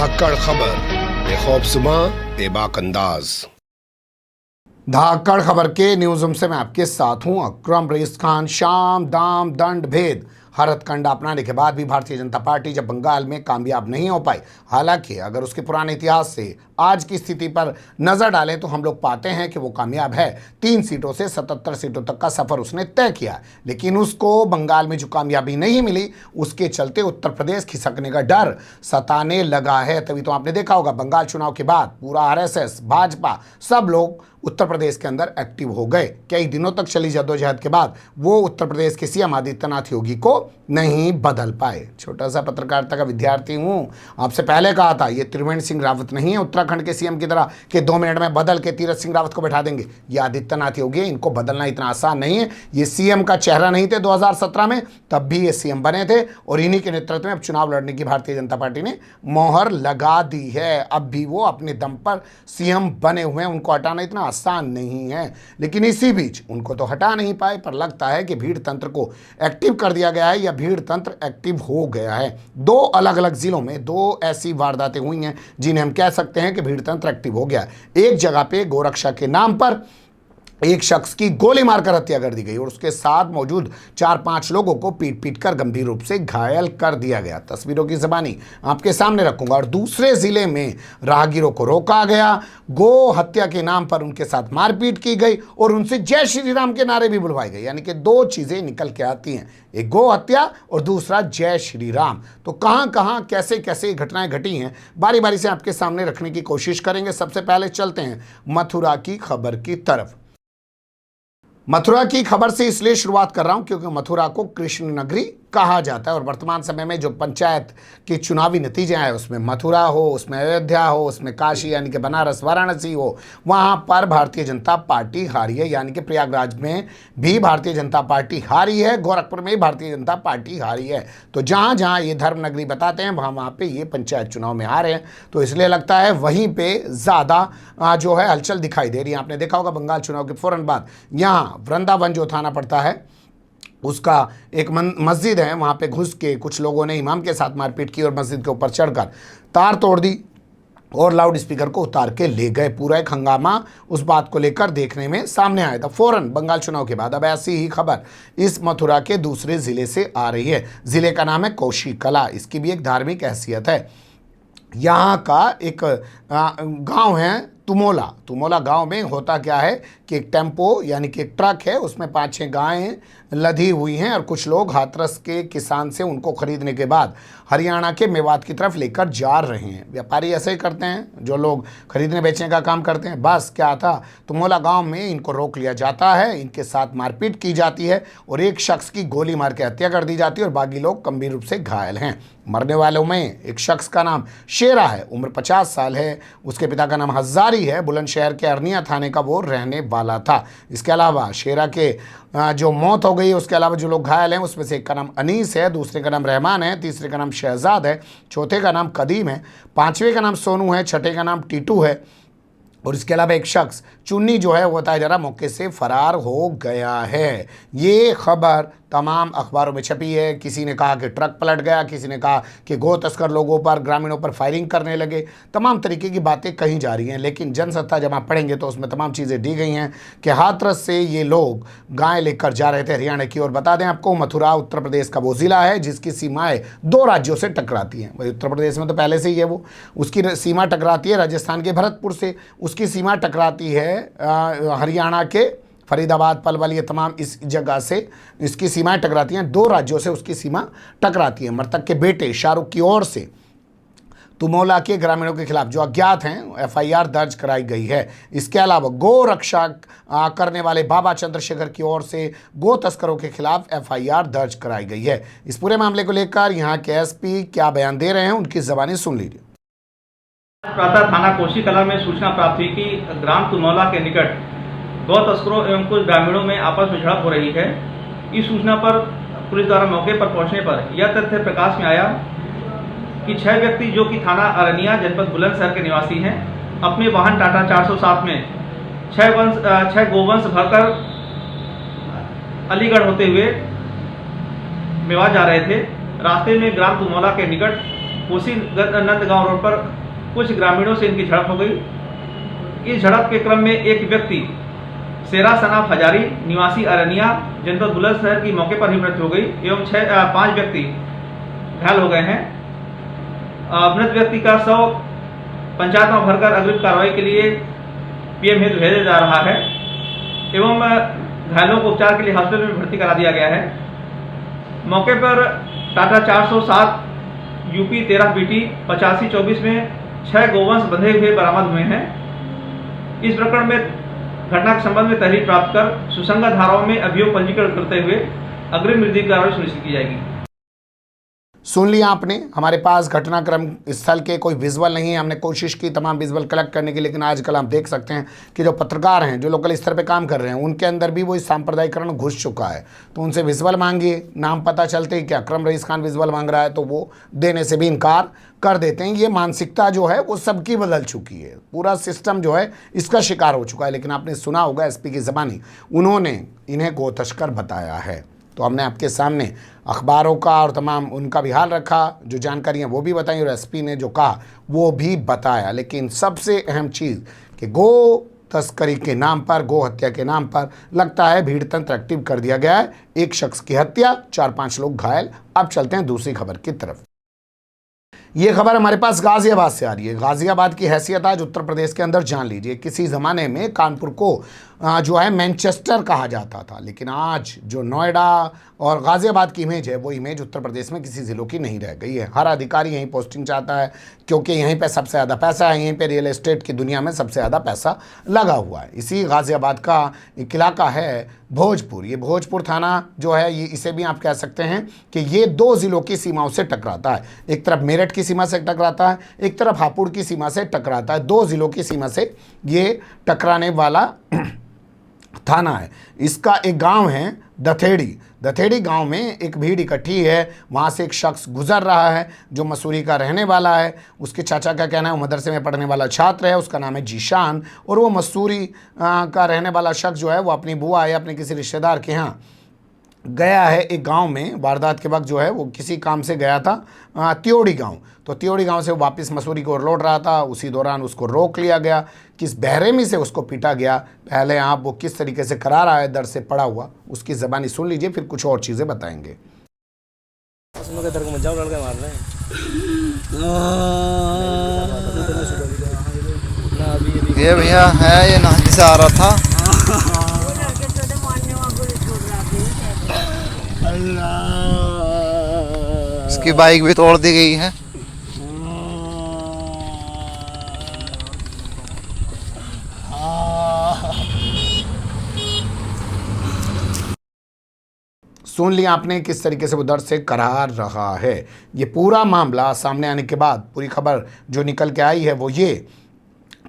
धाकड़ खबर बेखौफजुमा बेबाक अंदाज। धाकड़ खबर के न्यूज़ रूम से मैं आपके साथ हूं अकरम रईस खान। शाम दाम दंड भेद हर हथकंडा अपनाने के बाद भी भारतीय जनता पार्टी जब बंगाल में कामयाब नहीं हो पाई, हालांकि अगर उसके पुराने इतिहास से आज की स्थिति पर नजर डालें तो हम लोग पाते हैं कि वो कामयाब है। 3 सीटों से 77 सीटों तक का सफर उसने तय किया, लेकिन उसको बंगाल में जो कामयाबी नहीं मिली उसके चलते उत्तर प्रदेश खिसकने का डर सताने लगा है। तभी तो आपने देखा होगा बंगाल चुनाव के बाद पूरा आरएसएस, भाजपा, सब लोग उत्तर प्रदेश के अंदर एक्टिव हो गए। कई दिनों तक चली जद्दोजहद के बाद वो उत्तर प्रदेश के सीएम आदित्यनाथ योगी को नहीं बदल पाए। छोटा सा पत्रकारिता का विद्यार्थी हूं, आपसे पहले कहा था ये त्रिवेंद्र सिंह रावत नहीं है उत्तराखंड के सीएम की तरह कि 2 मिनट में बदल के तीरथ सिंह रावत को बैठा देंगे। ये आदित्यनाथ योगी है, इनको बदलना इतना आसान नहीं है। ये सीएम का चेहरा नहीं थे 2017 में, तब भी ये सीएम बने थे और इन्हीं के नेतृत्व में अब चुनाव लड़ने की भारतीय जनता पार्टी ने मोहर लगा दी है। अब भी वो अपने दम पर सीएम बने हुए हैं, उनको हटाना इतना आसान नहीं है। लेकिन इसी बीच उनको तो हटा नहीं पाए, पर लगता है कि भीड़ तंत्र को एक्टिव कर दिया गया है या भीड़ तंत्र एक्टिव हो गया है। 2 अलग अलग जिलों में 2 ऐसी वारदातें हुई हैं जिन्हें हम कह सकते हैं कि भीड़ तंत्र एक्टिव हो गया है। एक जगह पे गोरक्षा के नाम पर एक शख्स की गोली मारकर हत्या कर दी गई और उसके साथ मौजूद 4-5 लोगों को पीट कर गंभीर रूप से घायल कर दिया गया। तस्वीरों की ज़बानी आपके सामने रखूंगा। और दूसरे जिले में राहगीरों को रोका गया, गो हत्या के नाम पर उनके साथ मारपीट की गई और उनसे जय श्री राम के नारे भी बुलवाए गए। यानी कि 2 चीज़ें निकल के आती हैं, एक गो हत्या और दूसरा जय श्री राम। तो कहां कहां कैसे कैसे घटनाएं घटी हैं बारी बारी से आपके सामने रखने की कोशिश करेंगे। सबसे पहले चलते हैं मथुरा की खबर की तरफ। मथुरा की खबर से इसलिए शुरुआत कर रहा हूं क्योंकि मथुरा को कृष्ण नगरी कहा जाता है और वर्तमान समय में जो पंचायत के चुनावी नतीजे आए उसमें मथुरा हो, उसमें अयोध्या हो, उसमें काशी यानी कि बनारस, वाराणसी हो, वहां पर भारतीय जनता पार्टी हारी है। यानी कि प्रयागराज में भी भारतीय जनता पार्टी हारी है, गोरखपुर में भी भारतीय जनता पार्टी हारी है। तो जहां जहां ये धर्म नगरी बताते हैं वहां वहां पे ये पंचायत चुनाव में हारे हैं, तो इसलिए लगता है वहीं पे ज़्यादा जो है हलचल दिखाई दे रही है। आपने देखा होगा बंगाल चुनाव के फौरन बाद यहाँ वृंदावन जो थाना पड़ता है उसका एक मस्जिद है, वहाँ पे घुस के कुछ लोगों ने इमाम के साथ मारपीट की और मस्जिद के ऊपर चढ़कर तार तोड़ दी और लाउड स्पीकर को उतार के ले गए। पूरा एक हंगामा उस बात को लेकर देखने में सामने आया था फौरन बंगाल चुनाव के बाद। अब ऐसी ही खबर इस मथुरा के दूसरे ज़िले से आ रही है। ज़िले का नाम है कौशिकला। इसकी भी एक धार्मिक हैसियत है। यहाँ का एक गांव है तुमोला। तुमोला गांव में होता क्या है कि एक टेम्पो यानी कि एक ट्रक है, उसमें 5-6 गायें लदी हुई हैं और कुछ लोग हाथरस के किसान से उनको खरीदने के बाद हरियाणा के मेवात की तरफ लेकर जा रहे हैं। व्यापारी ऐसे ही करते हैं, जो लोग खरीदने बेचने का काम करते हैं। बस क्या था, तुमोला गांव में इनको रोक लिया जाता है, इनके साथ मारपीट की जाती है और एक शख्स की गोली मार के हत्या कर दी जाती है और बाकी लोग गंभीर रूप से घायल हैं। मरने वालों में एक शख्स का नाम शेरा है, उम्र 50 साल है, उसके पिता का नाम हजारी है, बुलंदशहर के अरनिया थाने का वो रहने वाला था। इसके अलावा शेरा के जो मौत हो गई, उसके अलावा जो लोग घायल हैं उसमें से एक का नाम अनीस है, दूसरे का नाम रहमान है, तीसरे का नाम शहजाद है, चौथे का नाम कदीम है, 5वें का नाम सोनू है, छठे का नाम टीटू है और इसके अलावा एक शख्स चुन्नी जो है वो बताया जा रहा मौके से फरार हो गया है। ये खबर तमाम अखबारों में छपी है। किसी ने कहा कि ट्रक पलट गया, किसी ने कहा कि गो तस्कर लोगों पर, ग्रामीणों पर फायरिंग करने लगे। तमाम तरीके की बातें कही जा रही हैं, लेकिन जनसत्ता जब आप पढ़ेंगे तो उसमें तमाम चीज़ें दी गई हैं कि हाथरस से ये लोग गाय लेकर जा रहे थे हरियाणा की ओर। बता दें आपको, मथुरा उत्तर प्रदेश का वो ज़िला है जिसकी सीमाएँ 2 राज्यों से टकराती हैं। वही उत्तर प्रदेश में तो पहले से ही है, वो उसकी सीमा टकराती है राजस्थान के भरतपुर से, उसकी सीमा टकराती है हरियाणा के फरीदाबाद, पलवल, ये तमाम इस जगह से इसकी सीमाएं टकराती हैं। 2 राज्यों से उसकी सीमा टकराती है। मृतक के बेटे शाहरुख की ओर से तुमोला के ग्रामीणों के खिलाफ जो अज्ञात हैं FIR दर्ज कराई गई है। इसके अलावा गो रक्षा करने वाले बाबा चंद्रशेखर की ओर से गो तस्करों के खिलाफ FIR दर्ज कराई गई है। इस पूरे मामले को लेकर यहाँ के SP क्या बयान दे रहे हैं, उनकी ज़बानी सुन लीजिए। प्रातः थाना कौशिकला में सूचना प्राप्त हुई कि ग्राम तुमोला के निकट गौ तस्करों एवं कुछ ग्रामीणों में आपस में झड़प हो रही है। इस सूचना पर पुलिस द्वारा मौके पर पहुंचने पर यह तथ्य प्रकाश में आया कि 6 व्यक्ति जो कि थाना अरनिया जनपद बुलंदशहर के निवासी हैं, अपने वाहन टाटा 407 में 6 गोवंश भरकर अलीगढ़ होते हुए मेवात जा रहे थे। रास्ते में ग्राम तुमोला के निकट कोसी नंदगांव रोड पर कुछ ग्रामीणों से इनकी झड़प हो गई। इस झड़प के क्रम में एक व्यक्ति शेरा सनाफ हजारी निवासी अरनिया जनपद बुलंदशहर की मौके पर ही मृत्यु हो गई एवं 5 व्यक्ति घायल हो गए हैं। मृत व्यक्ति का शव पंचायत में भरकर अग्रिम कार्रवाई के लिए पीएम हेतु भेजा जा रहा है एवं घायलों को उपचार के लिए हॉस्पिटल में भर्ती करा दिया गया है। मौके पर टाटा 407 यूपी 13 बीटी 8524 में 6 गोवंश बंधे हुए बरामद हुए हैं। इस प्रकरण में घटना के संबंध में तहरीर प्राप्त कर सुसंगत धाराओं में अभियोग पंजीकरण करते हुए अग्रिम विधिक कार्रवाई सुनिश्चित की जाएगी। सुन लिया आपने। हमारे पास घटनाक्रम स्थल के कोई विजुअल नहीं है, हमने कोशिश की तमाम विजुअल कलेक्ट करने की, लेकिन आजकल हम देख सकते हैं कि जो पत्रकार हैं, जो लोकल स्तर पे काम कर रहे हैं, उनके अंदर भी वही सांप्रदायिकरण घुस चुका है। तो उनसे विजुअल मांगिए, नाम पता चलते ही क्या अकरम रईस खान विजुअल मांग रहा है तो वो देने से भी इनकार कर देते हैं। ये मानसिकता जो है वो सबकी बदल चुकी है, पूरा सिस्टम जो है इसका शिकार हो चुका है। लेकिन आपने सुना होगा एसपी की ज़बानी, उन्होंने इन्हें गो तस्कर बताया है। तो हमने आपके सामने अखबारों का और तमाम उनका भी हाल रखा, जो जानकारियाँ वो भी बताई और एसपी ने जो कहा वो भी बताया। लेकिन सबसे अहम चीज़ कि गो तस्करी के नाम पर, गो हत्या के नाम पर लगता है भीड़ तंत्र एक्टिव कर दिया गया है। एक शख्स की हत्या, 4-5 लोग घायल। अब चलते हैं दूसरी खबर की तरफ। ये खबर हमारे पास गाजियाबाद से आ रही है। गाजियाबाद की हैसियत आज उत्तर प्रदेश के अंदर जान लीजिए। किसी ज़माने में कानपुर को जो है मैनचेस्टर कहा जाता था, लेकिन आज जो नोएडा और गाजियाबाद की इमेज है वो इमेज उत्तर प्रदेश में किसी ज़िलों की नहीं रह गई है। हर अधिकारी यहीं पोस्टिंग चाहता है क्योंकि यहीं पे सबसे ज़्यादा पैसा है, यहीं पे रियल एस्टेट की दुनिया में सबसे ज़्यादा पैसा लगा हुआ है। इसी गाजियाबाद का एक इलाका है भोजपुर। ये भोजपुर थाना जो है, ये इसे भी आप कह सकते हैं कि ये 2 ज़िलों की सीमाओं से टकराता है। एक तरफ मेरठ की सीमा से टकराता है, एक तरफ हापुड़ की सीमा से टकराता है। 2 ज़िलों की सीमा से ये टकराने वाला थाना है। इसका एक गांव है दथेड़ी। दथेड़ी गांव में एक भीड़ इकट्ठी है, वहाँ से एक शख्स गुजर रहा है जो मसूरी का रहने वाला है। उसके चाचा का कहना है वो मदरसे में पढ़ने वाला छात्र है, उसका नाम है जीशान, और वो मसूरी का रहने वाला शख्स जो है वो अपनी बुआ या अपने किसी रिश्तेदार के यहाँ गया है एक गांव में। वारदात के वक्त जो है वो किसी काम से गया था त्योड़ी गांव। तो त्योड़ी गांव से वो वापस मसूरी को लौट रहा था, उसी दौरान उसको रोक लिया गया। किस बेरहमी से उसको पीटा गया, पहले आप वो किस तरीके से करा रहा है दर्द से पड़ा हुआ, उसकी ज़बानी सुन लीजिए, फिर कुछ और चीज़ें बताएंगे। ये भैया है, ये नाहजी से आ रहा था। इसकी बाइक भी तोड़ दी गई है। सुन लिया आपने किस तरीके से वो दर्द से करार रहा है। ये पूरा मामला सामने आने के बाद पूरी खबर जो निकल के आई है वो ये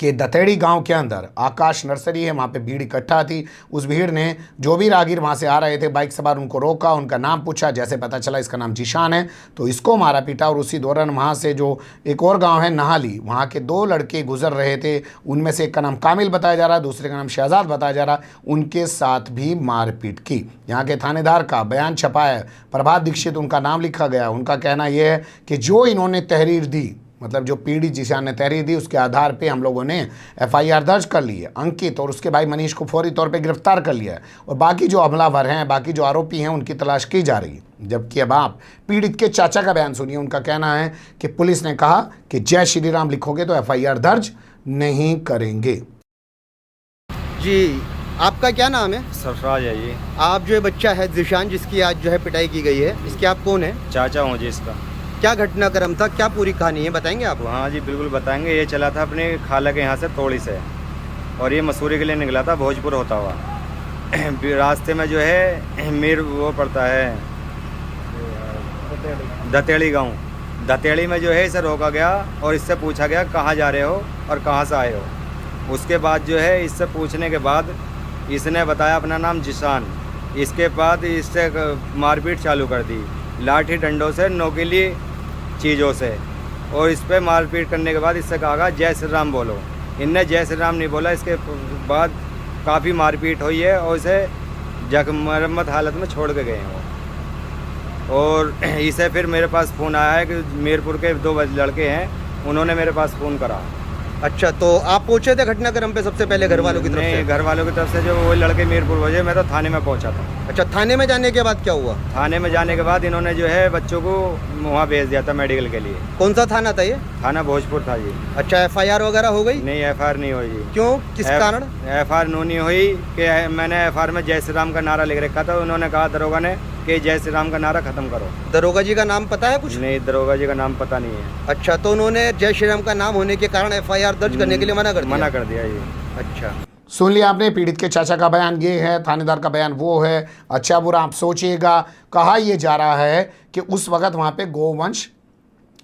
कि दथेड़ी गांव के अंदर आकाश नर्सरी है, वहाँ पे भीड़ इकट्ठा थी। उस भीड़ ने जो भी राहगीर वहाँ से आ रहे थे बाइक सवार, उनको रोका, उनका नाम पूछा। जैसे पता चला इसका नाम जीशान है तो इसको मारा पीटा। और उसी दौरान वहाँ से जो एक और गांव है नहाली, वहाँ के 2 लड़के गुजर रहे थे। उनमें से एक का नाम कामिल बताया जा रहा, दूसरे का नाम शहजाद बताया जा रहा। उनके साथ भी मारपीट की। यहाँ के थानेदार का बयान छपा है, प्रभात दीक्षित उनका नाम लिखा गया। उनका कहना यह है कि जो इन्होंने तहरीर दी, मतलब जो पीड़ित जीशान ने तहरीर दी, उसके आधार पे हम लोगों ने एफआईआर दर्ज कर ली है। अंकित और उसके भाई मनीष को फौरी तौर पे गिरफ्तार कर लिया है और बाकी जो हमलावर हैं, बाकी जो आरोपी हैं, उनकी तलाश की जा रही है। जबकि अब आप पीड़ित के चाचा का बयान सुनिए। उनका कहना है कि पुलिस ने कहा कि जय श्री राम लिखोगे तो एफआईआर दर्ज नहीं करेंगे। जी, आपका क्या नाम है? सरफराज है ये। आप जो बच्चा है जीशान, जिसकी आज जो है पिटाई की गई है, इसके आप कौन है? चाचा हूँ जी इसका। क्या घटनाक्रम था, क्या पूरी कहानी है, बताएंगे आप? हाँ जी बिल्कुल बताएंगे। ये चला था अपने खाला के यहाँ से तोड़ी से, और ये मसूरी के लिए निकला था भोजपुर होता हुआ। रास्ते में जो है मीर वो पड़ता है दतेड़ी गांव। दतेड़ी में जो है इसे रोका गया और इससे पूछा गया कहाँ जा रहे हो और कहाँ से आए हो। उसके बाद जो है इससे पूछने के बाद इसने बताया अपना नाम जीशान। इसके बाद इससे मारपीट चालू कर दी, लाठी डंडों से, नोकीली चीज़ों से। और इस पर मारपीट करने के बाद इससे कहा जय श्री राम बोलो। इनने जय श्री राम नहीं बोला। इसके बाद काफ़ी मारपीट हुई है और इसे जख्म मरम्मत हालत में छोड़ के गए हैं वो। और इसे फिर मेरे पास फ़ोन आया है कि मीरपुर के 2 लड़के हैं, उन्होंने मेरे पास फ़ोन करा। अच्छा, तो आप पहुंचे थे घटनाक्रम पे सबसे पहले घर वालों की तरफ नहीं, से? घर वालों की तरफ से जो वो लड़के मीरपुर भेजे, मैं तो थाने में पहुंचा था। अच्छा, थाने में जाने के बाद क्या हुआ? थाने में जाने के बाद इन्होंने जो है बच्चों को वहाँ भेज दिया था मेडिकल के लिए। कौन सा थाना था ये? थाना भोजपुर था जी। अच्छा, FIR वगैरह हो गई? नहीं, FIR नहीं हुई जी। क्यों, किस कारण? FIR नहीं हुई कि मैंने FIR में जय श्री राम का नारा लिख रखा था। उन्होंने कहा दरोगा ने कि जय श्री राम का नारा खत्म करो। दरोगा जी का नाम पता है कुछ? नहीं, दरोगा जी का नाम पता नहीं है। अच्छा, तो उन्होंने जय श्री राम का नाम होने के कारण FIR दर्ज करने के लिए मना कर दिया जी। अच्छा, सुन लिया आपने, पीड़ित के चाचा का बयान ये है, थानेदार का बयान वो है। अच्छा बुरा आप सोचिएगा, कहा यह जा रहा है कि उस वक्त वहाँ पे गोवंश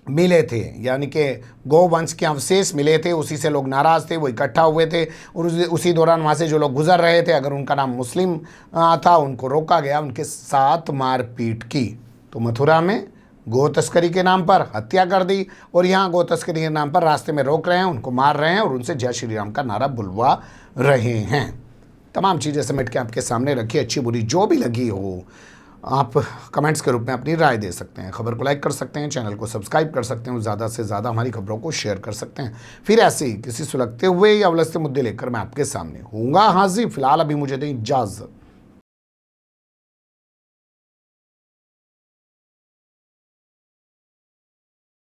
मिले थे, यानी कि गोवंश के अवशेष मिले थे, उसी से लोग नाराज़ थे, वो इकट्ठा हुए थे और उसी दौरान वहाँ से जो लोग गुजर रहे थे, अगर उनका नाम मुस्लिम था, उनको रोका गया, उनके साथ मारपीट की। तो मथुरा में गो तस्करी के नाम पर हत्या कर दी और यहाँ गो तस्करी के नाम पर रास्ते में रोक रहे हैं, उनको मार रहे हैं और उनसे जय श्री राम का नारा बुलवा रहे हैं। तमाम चीज़ें समेट के आपके सामने रखी, अच्छी बुरी जो भी लगी हो आप कमेंट्स के रूप में अपनी राय दे सकते हैं। खबर को लाइक कर सकते हैं, चैनल को सब्सक्राइब कर सकते हैं और ज़्यादा से ज़्यादा हमारी खबरों को शेयर कर सकते हैं। फिर ऐसे ही किसी सुलगते हुए या उलझते मुद्दे लेकर मैं आपके सामने हूँगा हाजिर। फिलहाल अभी मुझे दें इजाज़त।